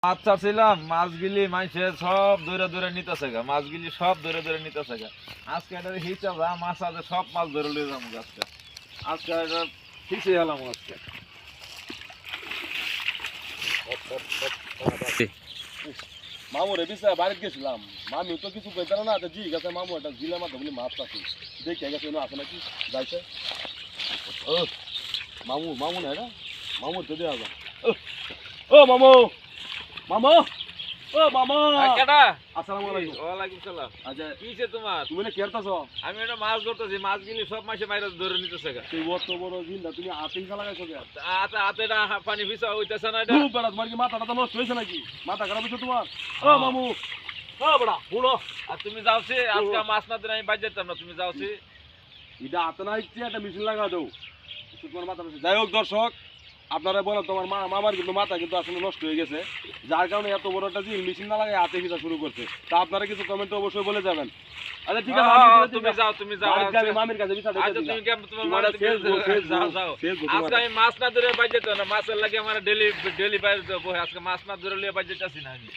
আচ্ছা ছিলাম মাছগুলি মাইছে সব ধরে ধরে নিতেছে গা, মাছগুলি সব ধরে ধরে নিতেছে গা। আজকে এটা হিসাব মাছ আছে, সব মাছ ধরে লিয়ে যাবো আজকে। আজকে এটা হিসে হলাম আজকে। মামুরে বিষয়ে বাড়িতে গেছিলাম, মামি তো কিছু কইতার না, জি গেছে মামু একটা জিলা মাথা বলি মাছ আছে দেখে গেছে আছে নাকি যাইছে। ও মামু মামু না এটা মামু তো দেওয়া যায়। ও মামু মামু ও মামু কেডা? আসসালামু আলাইকুম। ওয়ালাইকুম সালাম। আচ্ছা কিছে তোমার? তুমি না কেরতাছো? আমি এটা মাছ ধরতেছি, মাছগুলি সব মাছে মাইরে ধরে নিতেছে গা। তুই অত বড় জিন্দা তুমি আতিঙ্কা লাগাইছো কে? আতে আতে এটা পানি ভিসা হইতেছে না এটা। খুব বড় তোমার কি মাথাটা তো নষ্ট হয়েছে নাকি? মাথা খারাপ হয়েছে তোমার? ও মামু ও বড়া শুনো, আর তুমি যাওছি আজকে মাছ না দিলে আমি বাইরে যেতাম না, তুমি যাওছি। এটা হাতে না ইচ্ছে একটা মেশিন লাগা দাও, তোমার মাথা নষ্ট। যাই হোক দর্শক, আপনারা বলো তোমার মামার কিন্তু মাথা কিন্তু আসলে নষ্ট হয়ে গেছে, যার কারণে এত বড় একটা জিনিস মেশিন না লাগাই হাতে ভিজা শুরু করছে। তা আপনারা কিছু কমেন্টে অবশ্যই বলে যাবেন। আচ্ছা ঠিক আছে, তুমি যাও তুমি যাও। আমি মামির কাছে বিচার আচ্ছা তুমি কেমন তোমার মারা যাও যাও। আজকে আমি মাছ না ধরে বাইরে যেতাম না, মাছের লাগে আমার ডেলি ডেলি বাইরে যাবো। আজকে মাছ না ধরে লিয়ে বাইরে যেতেছি না আমি।